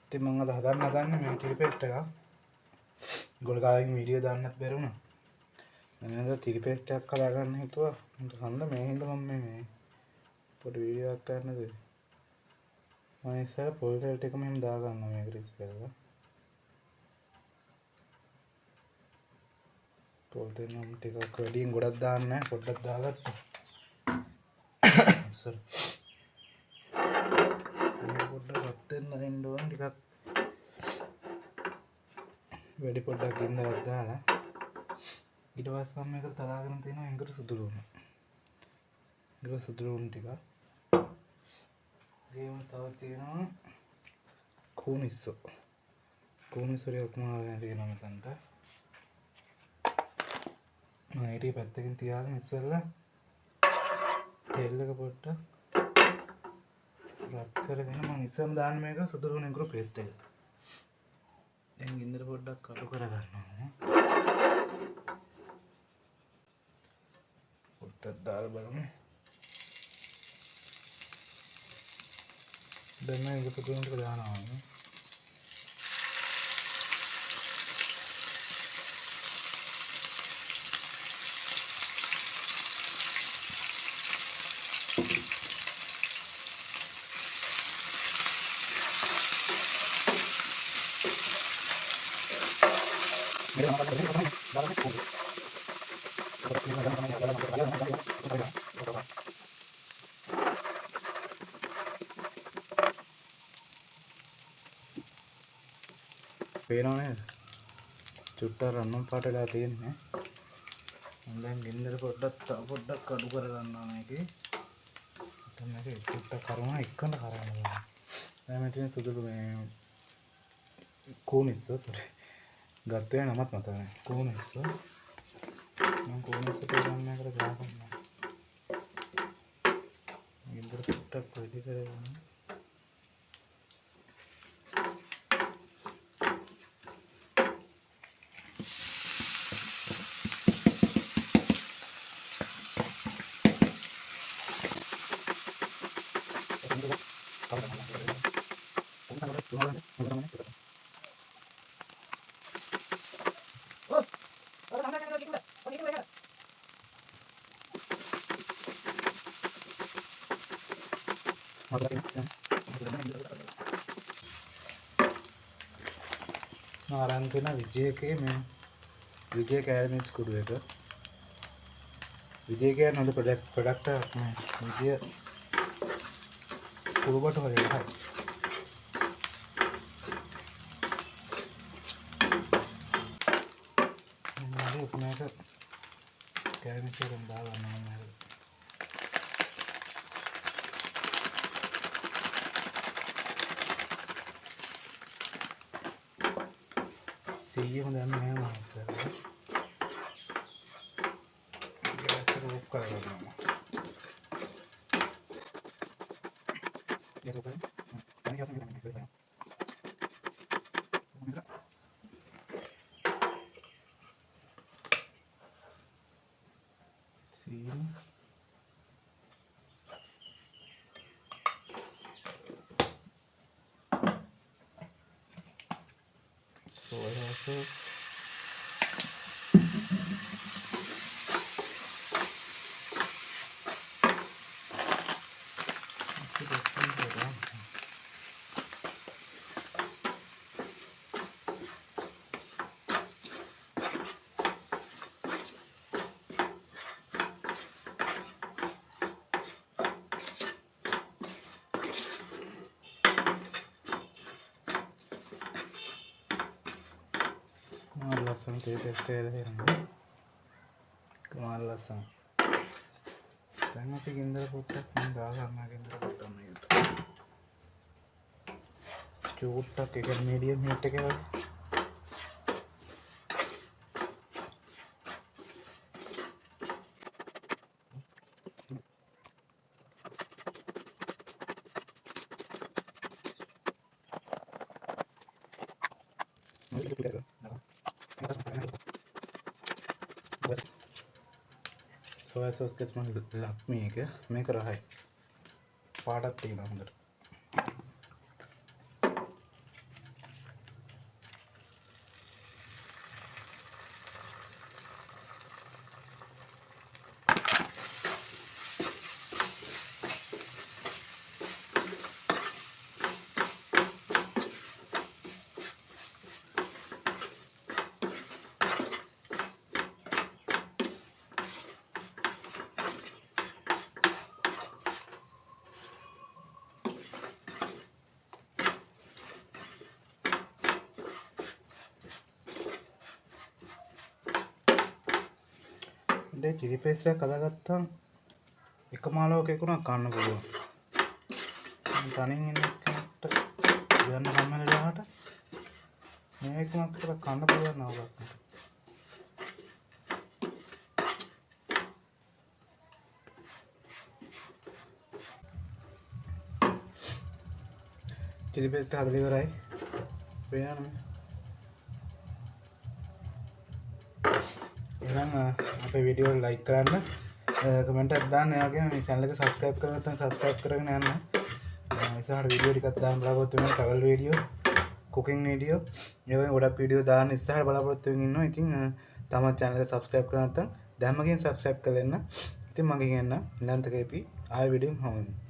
ඉතින් මම අද හදන්නේ මේ chili paste එක. ගොඩ කාලෙකින් වීඩියෝ දාන්නත් බැරුණා. මම නේද chili paste එකක් හදාගන්න හිතුවා. හන්න මේ හින්දා මම මේ පොඩි වීඩියෝ එකක් ගන්නද. මම ඉස්සර පොල් තෙල් ටික මෙහෙම දා ගන්නවා මේකට ඉස්සරලා. පොල් තෙල් නම් ටිකක් වැඩියෙන් ගොඩක් දාන්න නැහැ. පොඩ්ඩක් දාගත්තා. ඉස්සර පොඩ්ඩක් රත් වෙන්න දෙන්න ඕන ටිකක්. වැඩි පොඩ්ඩක් ගින්නක් දාලා ඊට පස්සේ මම මේක තලාගෙන තියෙනවා එංගට සුදු ලුණු. ඒක සුදු ලුණු ටික. ඒකම තව තියෙනවා කූනිස්සෝ. කූනිස්සෝරියක් මාරගෙන තියෙනවා මෙතනට. මම ඊට පැත්තකින් තියාගෙන ඉස්සෙල්ලා තෙල් එක පොඩ්ඩක් රත් කරගෙන මම ඉස්සෙල්ම දාන්න මේක සුදු ලුණු එංගුරු පේස්ට් එක. දැන් ගින්දර පොඩ්ඩක් කටු කර ගන්නවා. පොඩ්ඩක් දාලා බලමු. දැන් මම ඒක සුදු ලුණු ටික දානවා. පේනව නේද? චුට්ටක් රන්නම් පාටලා තියෙන්නේ. මම දැන් ගින්නර පොඩ්ඩක් අඩු කර ගන්නවා මේකේ. දැන් මේක චුට්ටක් කරනවා එක්කන කරනවා. දැන් මෙතන සුදු මේ කෝනිස්සෝ ගත්තේ නමත් මතක නැහැ. කෝනිස්සෝ මම කෝනිස්සෝ ගන්න එකට දාගන්නවා. ගින්නර පොඩ්ඩක් වැඩි කරගන්න. ආරංචින විජේකේ මේ විජේ කැලමික්ස් කුඩු එක. විජේ කියන්නේ හොඳ ප්‍රොඩක්ට් එකක් නේ. විජය කුඩුබට වගේ එකයි. මම මේක කැලමික්ස් එකෙන් දාගන්නවා මම. සියයම දැන් නෑ මාස්සර. ඒක රූප කරගන්නවා. ඒක උඩ. අනිත් අතට මෙතන ඉස්සරහ. Scene soya sauce. लहसुन टेस्ट कमाल लहसुन संगति गिंदर पुट्टा दागा गिंदर पुट्टा चूटा के मीडियम हीट के सोया सॉस के स्मेल लक्ष्मी है क्या मैं कर रहा है पाड़ा तीन अंदर උඩේ චිලි පේස්ට් එකක් හදාගත්තාම එක මාළවකෙකුණක් කන්න පුළුවන්. තනින් ඉන්න කෙනෙක්ට යන්න කම්මැලි වෙලාවට මේකමක් කරලා කන්න පුළුවන් නෝකක්. චිලි පේස්ට් හදලා ඉවරයි. පේනවනේ. එහෙනම් අපේ වීඩියෝ එක ලයික් කරන්න, කමෙන්ට් එකක් දාන්න, ඒ වගේම මේ channel එක subscribe කරලා නැත්නම් subscribe කරගෙන යන්න. ඉස්සරහට වීඩියෝ ටිකක් දාන්න බලාපොරොත්තු වෙනවා, travel වීඩියෝ, cooking වීඩියෝ, ඒ වගේ ගොඩක් වීඩියෝ දාන්න ඉස්සරහට බලාපොරොත්තු වෙමින් ඉන්නවා. ඉතින් තාමත් channel එක subscribe කරලා නැත්නම් දැම්මකින් subscribe කරලා ඉන්න. ඉතින් මගෙන් එන්න නිලන්ත කේපී ආයෙ වීඩියෝ හමුවෙමු.